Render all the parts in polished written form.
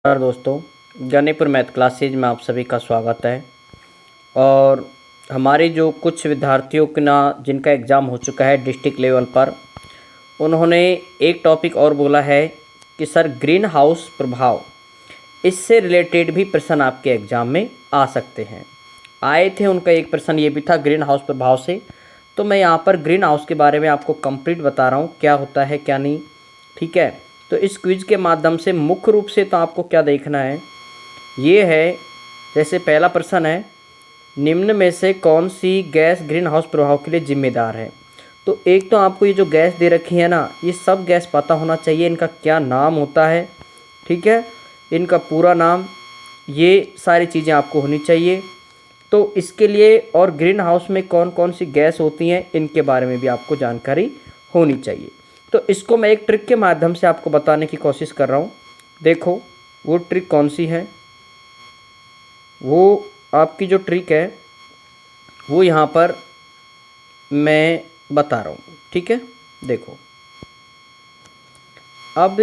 नमस्कार दोस्तों, गणिपुर math classes में आप सभी का स्वागत है। और हमारे जो कुछ विद्यार्थियों के ना जिनका एग्ज़ाम हो चुका है डिस्ट्रिक्ट लेवल पर, उन्होंने एक टॉपिक और बोला है कि सर ग्रीन हाउस प्रभाव, इससे रिलेटेड भी प्रश्न आपके एग्ज़ाम में आ सकते हैं। आए थे, उनका एक प्रश्न ये भी था ग्रीन हाउस प्रभाव से। तो मैं यहाँ पर ग्रीन हाउस के बारे में आपको कंप्लीट बता रहा हूँ, क्या होता है क्या नहीं। ठीक है, तो इस क्विज़ के माध्यम से मुख्य रूप से तो आपको क्या देखना है, ये है जैसे पहला प्रश्न है, निम्न में से कौन सी गैस ग्रीन हाउस प्रभाव के लिए जिम्मेदार है। तो एक तो आपको ये जो गैस दे रखी है ना, ये सब गैस पता होना चाहिए, इनका क्या नाम होता है। ठीक है, इनका पूरा नाम, ये सारी चीज़ें आपको होनी चाहिए। तो इसके लिए और ग्रीन हाउस में कौन कौन सी गैस होती हैं, इनके बारे में भी आपको जानकारी होनी चाहिए। तो इसको मैं एक ट्रिक के माध्यम से आपको बताने की कोशिश कर रहा हूँ। देखो वो ट्रिक कौन सी है, वो आपकी जो ट्रिक है वो यहाँ पर मैं बता रहा हूँ। ठीक है, देखो अब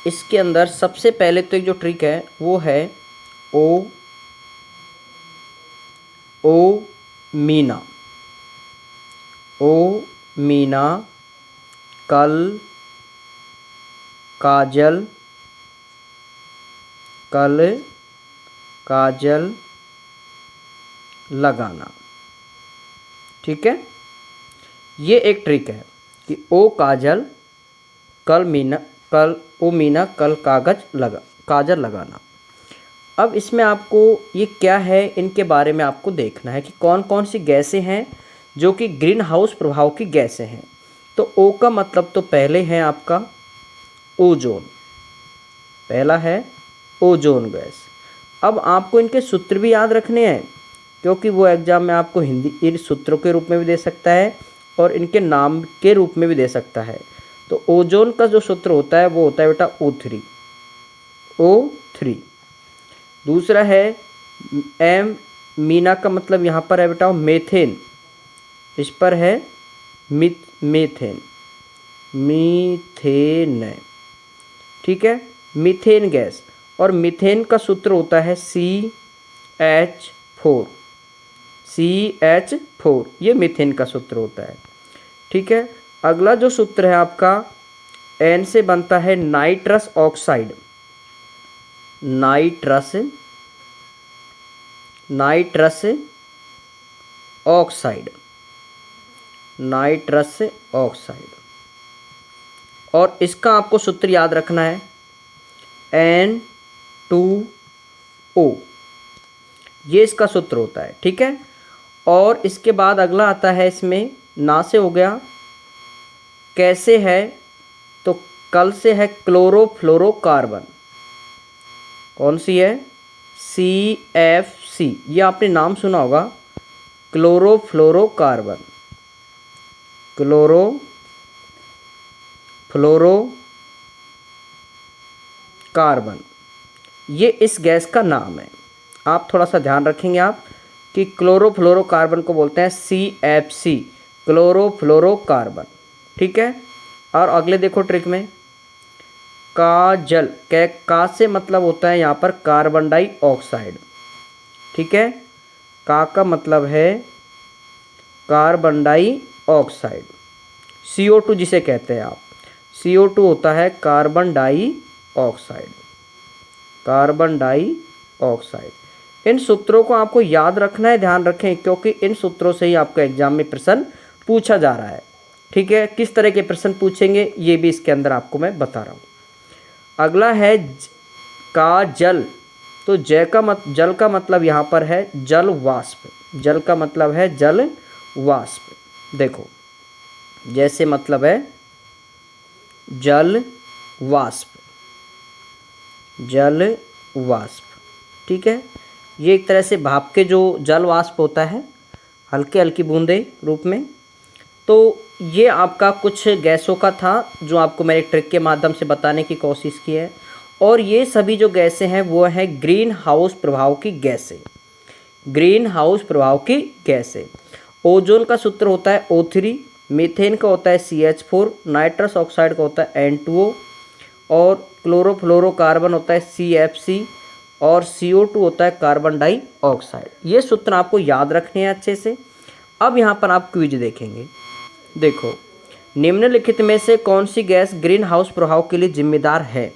इसके अंदर सबसे पहले तो एक जो ट्रिक है वो है ओ मीना। ओ मीना, कल, काजल, कल काजल लगाना। ठीक है, ये एक ट्रिक है कि ओ काजल कल मीना, कल ओ मीना कल काजल लगाना। अब इसमें आपको ये क्या है, इनके बारे में आपको देखना है कि कौन कौन सी गैसें हैं जो कि ग्रीन हाउस प्रभाव की गैसें हैं। तो ओ का मतलब तो पहले है आपका ओजोन, पहला है ओजोन गैस। अब आपको इनके सूत्र भी याद रखने हैं, क्योंकि वो एग्ज़ाम में आपको हिंदी इन सूत्रों के रूप में भी दे सकता है और इनके नाम के रूप में भी दे सकता है। तो ओजोन का जो सूत्र होता है वो होता है बेटा O3। दूसरा है एम, मीना का मतलब यहाँ पर है बेटा मेथेन, इस पर है मीथेन, मीथेन। ठीक है, मीथेन गैस, और मीथेन का सूत्र होता है CH4, ये मीथेन का सूत्र होता है। ठीक है, अगला जो सूत्र है आपका N से बनता है nitrous oxide, nitrous oxide, nitrous oxide. और इसका आपको सूत्र याद रखना है N2O, ये इसका सूत्र होता है। ठीक है, और इसके बाद अगला आता है, इसमें ना से हो गया, कैसे है, तो कल से है क्लोरोफ्लोरोकार्बन, कौन सी है CFC, ये आपने नाम सुना होगा, क्लोरोफ्लोरोकार्बन, क्लोरोफ्लोरोकार्बन, ये इस गैस का नाम है। आप थोड़ा सा ध्यान रखेंगे आप कि क्लोरोफ्लोरोकार्बन को बोलते हैं CFC, क्लोरोफ्लोरोकार्बन। ठीक है, और अगले देखो ट्रिक में काजल, का से मतलब होता है यहाँ पर कार्बन डाइऑक्साइड। ठीक है, का मतलब है कार्बन डाइऑक्साइड, CO2 जिसे कहते हैं आप, CO2 होता है कार्बन डाइऑक्साइड, कार्बन डाइऑक्साइड। इन सूत्रों को आपको याद रखना है, ध्यान रखें, क्योंकि इन सूत्रों से ही आपको एग्जाम में प्रश्न पूछा जा रहा है। ठीक है, किस तरह के प्रश्न पूछेंगे ये भी इसके अंदर आपको मैं बता रहा हूँ। अगला है काजल, तो जल का मतलब यहाँ पर है जल वाष्प, जल का मतलब है जल वाष्प। देखो जैसे मतलब है जल वाष्प, जल वाष्प। ठीक है, ये एक तरह से भाप के जो जल वाष्प होता है, हल्के हल्की बूंदे रूप में। तो ये आपका कुछ गैसों का था जो आपको मैंने ट्रिक के माध्यम से बताने की कोशिश की है। और ये सभी जो गैसें हैं वो है ग्रीन हाउस प्रभाव की गैसें, ग्रीन हाउस प्रभाव की गैसें। ओजोन का सूत्र होता है O3, मीथेन का होता है CH4, नाइट्रस ऑक्साइड का होता है N2O, और क्लोरोफ्लोरोकार्बन होता है CFC और CO2 होता है कार्बन डाइऑक्साइड। ये सूत्र आपको याद रखने हैं अच्छे से। अब यहाँ पर आप क्विज देखेंगे। देखो, निम्नलिखित में से कौन सी गैस ग्रीन हाउस प्रभाव के लिए जिम्मेदार है?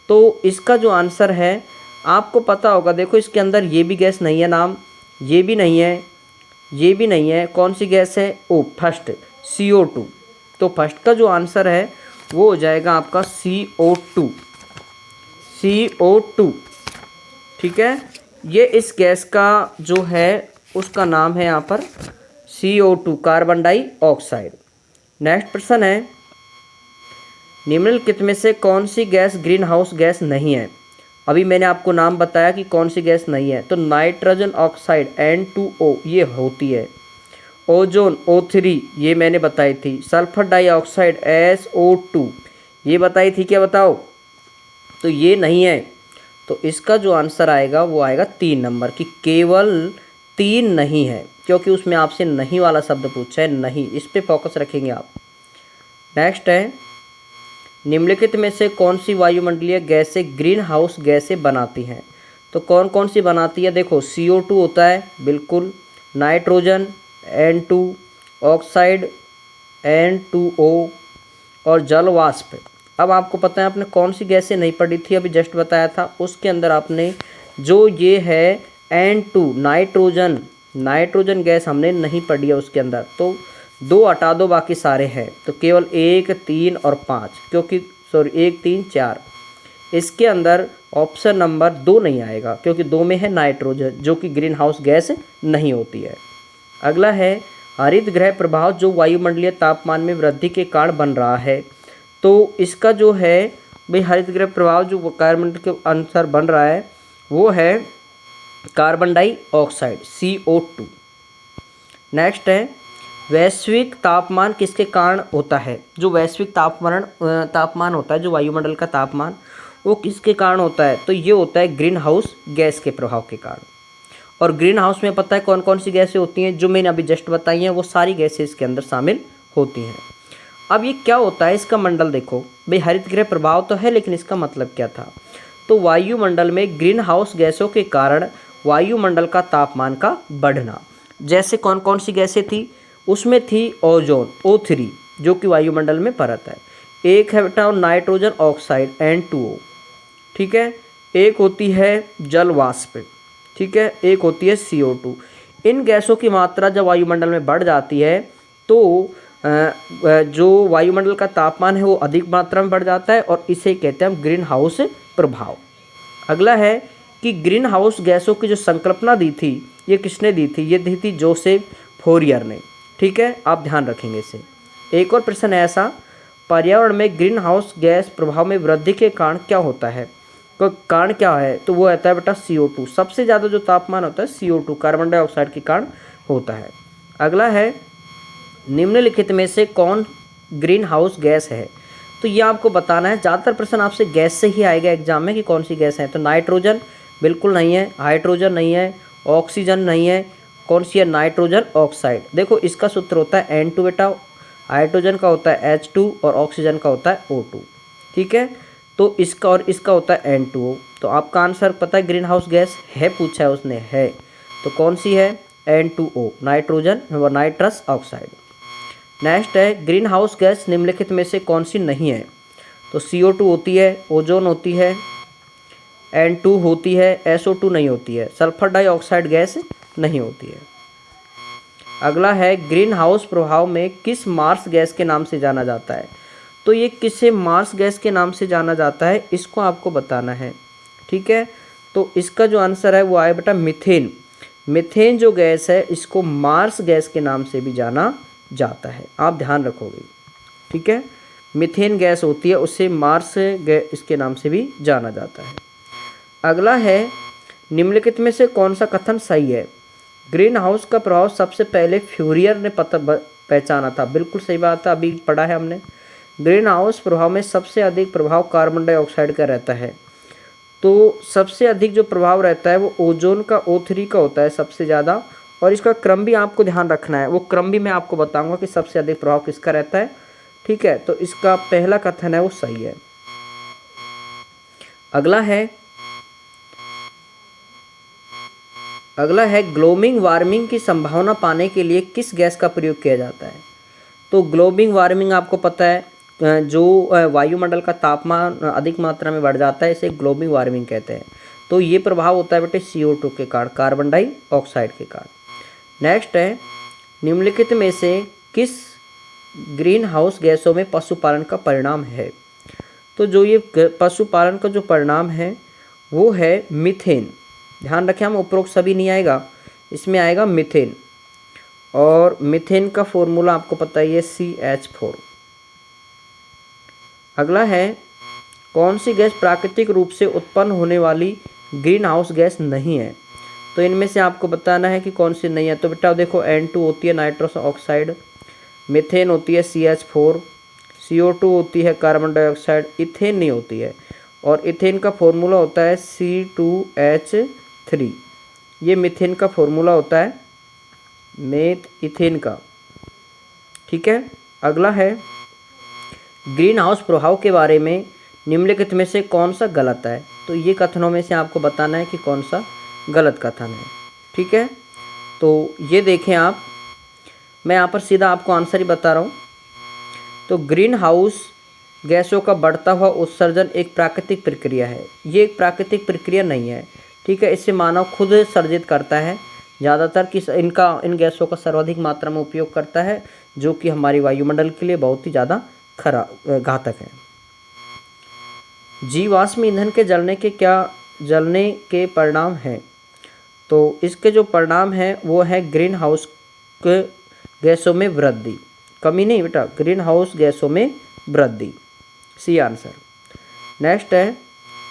तो इसका जो आंसर है आपको पता होगा। देखो, इसके अंदर ये भी गैस नहीं है नाम, ये भी नहीं है, ये भी नहीं है। कौन सी गैस है? ओ, फर्स्ट CO2। तो फर्स्ट का जो आंसर है वो हो जाएगा आपका CO2। CO2, ठीक है। ये इस गैस का जो है उसका नाम है यहाँ पर CO2 कार्बन डाइऑक्साइड। नेक्स्ट प्रश्न है, निम्नलिखित में से कौन सी गैस ग्रीन हाउस गैस नहीं है? अभी मैंने आपको नाम बताया कि कौन सी गैस नहीं है। तो नाइट्रोजन ऑक्साइड N2O ये होती है। ओजोन O3 ये मैंने बताई थी। सल्फर डाइऑक्साइड SO2 ये बताई थी क्या? बताओ। तो ये नहीं है। तो इसका जो आंसर आएगा वो आएगा 3 नंबर की, केवल 3 नहीं है, क्योंकि उसमें आपसे नहीं वाला शब्द पूछा है। नहीं, इस पे फोकस रखेंगे आप। नेक्स्ट है, निम्नलिखित में से कौन सी वायुमंडलीय गैसें ग्रीन हाउस गैसें बनाती हैं? तो कौन कौन सी बनाती है? देखो, CO2 होता है, बिल्कुल। नाइट्रोजन N2, ऑक्साइड N2O और जल वाष्प। अब आपको पता है आपने कौन सी गैसें नहीं पढ़ी थी, अभी जस्ट बताया था। उसके अंदर आपने जो ये है N2 नाइट्रोजन गैस हमने नहीं पढ़ी है उसके अंदर। तो 2 हटा दो, बाकी सारे हैं। तो केवल 1, 3 और 5, क्योंकि 1, 3, 4 इसके अंदर ऑप्शन नंबर 2 नहीं आएगा, क्योंकि 2 में है नाइट्रोजन जो कि ग्रीन हाउस गैस नहीं होती है। अगला है, हरित गृह प्रभाव जो वायुमंडलीय तापमान में वृद्धि के कारण बन रहा है। तो इसका जो है भाई, हरित गृह प्रभाव जो वायुमंडल के अनुसार बन रहा है वो है कार्बन डाइऑक्साइड CO2। नेक्स्ट है, वैश्विक तापमान किसके कारण होता है? जो वैश्विक तापमान होता है, जो वायुमंडल का तापमान, वो किसके कारण होता है? तो ये होता है ग्रीन हाउस गैस के प्रभाव के कारण। और ग्रीन हाउस में पता है कौन कौन सी गैसें होती हैं? जो मैंने अभी जस्ट बताई हैं वो सारी गैसें इसके अंदर शामिल होती हैं। अब ये क्या होता है, इसका मंडल देखो भाई। हरित गृह प्रभाव तो है, लेकिन इसका मतलब क्या था? तो वायुमंडल में ग्रीन हाउस गैसों के कारण वायुमंडल का तापमान का बढ़ना। जैसे कौन कौन सी गैसें थी? उसमें थी ओजोन O3 जो कि वायुमंडल में परत है। एक है बेटा नाइट्रोजन ऑक्साइड N2O, ठीक है। एक होती है जल वाष्प, ठीक है। एक होती है CO2। इन गैसों की मात्रा जब वायुमंडल में बढ़ जाती है तो जो वायुमंडल का तापमान है वो अधिक मात्रा में बढ़ जाता है, और इसे कहते हैं हम ग्रीन हाउस प्रभाव। अगला है कि ग्रीन हाउस गैसों की जो संकल्पना दी थी, ये किसने दी थी? ये दी थी जोसेफ फोरियर ने, ठीक है। आप ध्यान रखेंगे इसे। एक और प्रश्न है ऐसा, पर्यावरण में ग्रीन हाउस गैस प्रभाव में वृद्धि के कारण क्या होता है? तो कारण क्या है? तो वो रहता है बेटा CO2। सबसे ज़्यादा जो तापमान होता है CO2 कार्बन डाइऑक्साइड के कारण होता है। अगला है, निम्नलिखित में से कौन ग्रीन हाउस गैस है? तो ये आपको बताना है। ज़्यादातर प्रश्न आपसे गैस से ही आएगा एग्जाम में कि कौन सी गैस है। तो नाइट्रोजन बिल्कुल नहीं है, हाइड्रोजन नहीं है, ऑक्सीजन नहीं है। कौन सी है? Nitrogen oxide. देखो, इसका सूत्र होता है N2 बेटा, हाइड्रोजन का होता है H2 और ऑक्सीजन का होता है O2, ठीक है। तो इसका और इसका होता है N2O। तो आपका आंसर पता है ग्रीन हाउस गैस है, पूछा है उसने, है। तो कौन सी है? N2O, नाइट्रोजन व नाइट्रस ऑक्साइड। नेक्स्ट है, ग्रीन हाउस गैस निम्नलिखित में से कौन सी नहीं है? तो CO2 होती है, ओजोन होती है, N2 होती है, SO2 नहीं होती है, सल्फर डाइऑक्साइड गैस नहीं होती है। अगला है, ग्रीन हाउस प्रभाव में किस मार्स गैस के नाम से जाना जाता है? तो ये किसे मार्स गैस के नाम से जाना जाता है, इसको आपको बताना है, ठीक है। तो इसका जो आंसर है वो आए बेटा मीथेन। मीथेन जो गैस है इसको मार्स गैस के नाम से भी जाना जाता है, आप ध्यान रखोगे, ठीक है। मीथेन गैस होती है, उसे मार्स गैस इसके नाम से भी जाना जाता है। अगला है, निम्नलिखित में से कौन सा कथन सही है? ग्रीन हाउस का प्रभाव सबसे पहले फ्यूरियर ने पहचाना था। बिल्कुल सही बात है, अभी पढ़ा है हमने। ग्रीन हाउस प्रभाव में सबसे अधिक प्रभाव कार्बन डाइऑक्साइड का रहता है। तो सबसे अधिक जो प्रभाव रहता है वो ओजोन का O3 का होता है सबसे ज़्यादा। और इसका क्रम भी आपको ध्यान रखना है, वो क्रम भी मैं आपको बताऊंगा कि सबसे अधिक प्रभाव किसका रहता है, ठीक है। तो इसका पहला कथन है वो सही है। अगला है ग्लोबल वार्मिंग की संभावना पाने के लिए किस गैस का प्रयोग किया जाता है। तो ग्लोबल वार्मिंग आपको पता है, जो वायुमंडल का तापमान अधिक मात्रा में बढ़ जाता है, इसे ग्लोबल वार्मिंग कहते हैं। तो ये प्रभाव होता है बेटे CO2 के कारण, कार्बन डाइऑक्साइड के कारण। नेक्स्ट है, निम्नलिखित में से किस ग्रीन हाउस गैसों में पशुपालन का परिणाम है। तो जो ये पशुपालन का जो परिणाम है वो है मीथेन। ध्यान रखें, हम उपरोक्त सभी नहीं आएगा, इसमें आएगा मीथेन, और मीथेन का फॉर्मूला आपको पता ही है CH4। अगला है, कौन सी गैस प्राकृतिक रूप से उत्पन्न होने वाली ग्रीन हाउस गैस नहीं है। तो इनमें से आपको बताना है कि कौन सी नहीं है। तो बेटा देखो, N2 होती है नाइट्रस ऑक्साइड, मीथेन होती है CH4, CO2 होती है कार्बन डाइऑक्साइड, इथेन नहीं होती है। और इथेन का फॉर्मूला होता है C2H3। ये मीथेन का फॉर्मूला होता है, इथेन का। ठीक है। अगला है, ग्रीन हाउस प्रभाव के बारे में निम्नलिखित में से कौन सा गलत है। तो ये कथनों में से आपको बताना है कि कौन सा गलत कथन है। ठीक है, तो ये देखें आप, मैं यहाँ पर सीधा आपको आंसर ही बता रहा हूँ। तो ग्रीन हाउस गैसों का बढ़ता हुआ उत्सर्जन एक प्राकृतिक प्रक्रिया है। ये एक प्राकृतिक प्रक्रिया नहीं है। ठीक है, इसे मानव खुद सर्जित करता है ज़्यादातर, इन गैसों का सर्वाधिक मात्रा में उपयोग करता है, जो कि हमारी वायुमंडल के लिए बहुत ही ज़्यादा घातक है। जीवाश्म ईंधन के जलने के परिणाम हैं। तो इसके जो परिणाम हैं वो है ग्रीन हाउस गैसों में वृद्धि, कमी नहीं बेटा, ग्रीन हाउस गैसों में वृद्धि, सी आंसर। नेक्स्ट है,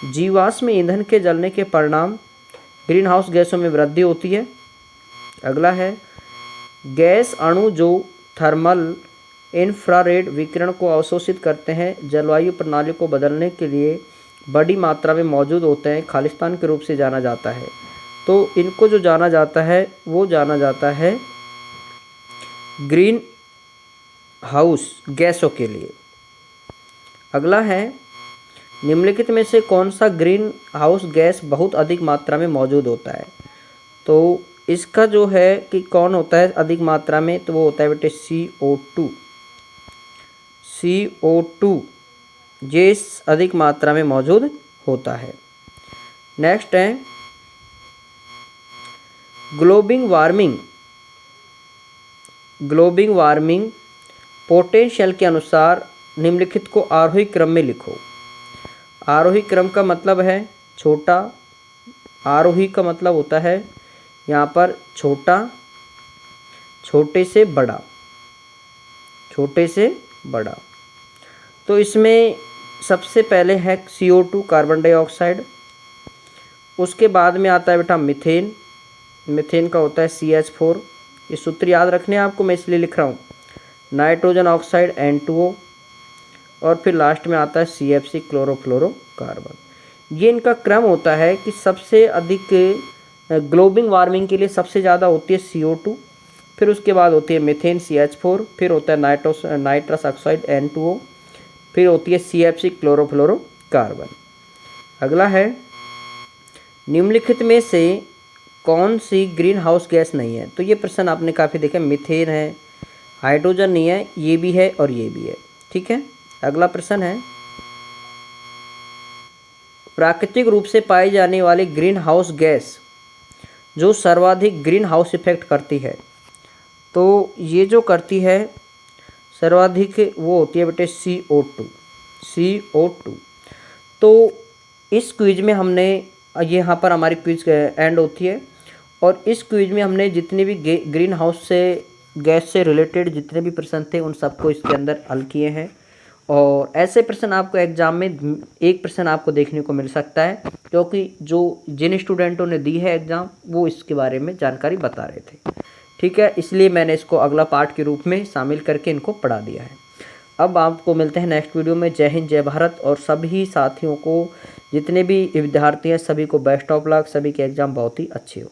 जीवाश्म ईंधन के जलने के परिणाम ग्रीन हाउस गैसों में वृद्धि होती है। अगला है, गैस अणु जो थर्मल इंफ्रारेड विकिरण को अवशोषित करते हैं, जलवायु प्रणाली को बदलने के लिए बड़ी मात्रा में मौजूद होते हैं, खालिस्तान के रूप से जाना जाता है। तो इनको जो जाना जाता है वो जाना जाता है ग्रीन हाउस गैसों के लिए। अगला है, निम्नलिखित में से कौन सा ग्रीन हाउस गैस बहुत अधिक मात्रा में मौजूद होता है। तो इसका जो है कि कौन होता है अधिक मात्रा में, तो वो होता है बेटे CO2 ये अधिक मात्रा में मौजूद होता है। नेक्स्ट है, ग्लोबल वार्मिंग पोटेंशियल के अनुसार निम्नलिखित को आरोही क्रम में लिखो। आरोही क्रम का मतलब है छोटा, आरोही का मतलब होता है यहाँ पर छोटा, छोटे से बड़ा, छोटे से बड़ा। तो इसमें सबसे पहले है CO2 कार्बन डाइऑक्साइड, उसके बाद में आता है बेटा मीथेन, मीथेन का होता है CH4। ये सूत्र याद रखने हैं आपको, मैं इसलिए लिख रहा हूँ। नाइट्रोजन ऑक्साइड N2O, और फिर लास्ट में आता है CFC क्लोरोफ्लोरोकार्बन। ये इनका क्रम होता है कि सबसे अधिक ग्लोबल वार्मिंग के लिए सबसे ज़्यादा होती है CO2, फिर उसके बाद होती है मीथेन CH4, फिर होता है नाइट्रस ऑक्साइड N2O, फिर होती है CFC क्लोरोफ्लोरोकार्बन। अगला है, निम्नलिखित में से कौन सी ग्रीन हाउस गैस नहीं है। तो ये प्रश्न आपने काफ़ी देखे, मीथेन है, हाइड्रोजन नहीं है, ये भी है और ये भी है। ठीक है। अगला प्रश्न है, प्राकृतिक रूप से पाई जाने वाली ग्रीन हाउस गैस जो सर्वाधिक ग्रीन हाउस इफेक्ट करती है। तो ये जो करती है सर्वाधिक वो होती है बेटे CO2। तो इस क्विज में हमने, यहाँ पर हमारी क्विज एंड होती है, और इस क्विज में हमने जितने भी ग्रीन हाउस से गैस से रिलेटेड जितने भी प्रश्न थे उन सबको इसके अंदर हल किए हैं। और ऐसे प्रश्न आपको एग्जाम में एक प्रश्न आपको देखने को मिल सकता है, क्योंकि जिन स्टूडेंटों ने दी है एग्ज़ाम वो इसके बारे में जानकारी बता रहे थे। ठीक है, इसलिए मैंने इसको अगला पार्ट के रूप में शामिल करके इनको पढ़ा दिया है। अब आपको मिलते हैं नेक्स्ट वीडियो में। जय हिंद, जय भारत। और सभी साथियों को, जितने भी विद्यार्थी हैं सभी को बेस्ट ऑफ लक, सभी के एग्ज़ाम बहुत ही अच्छे हो।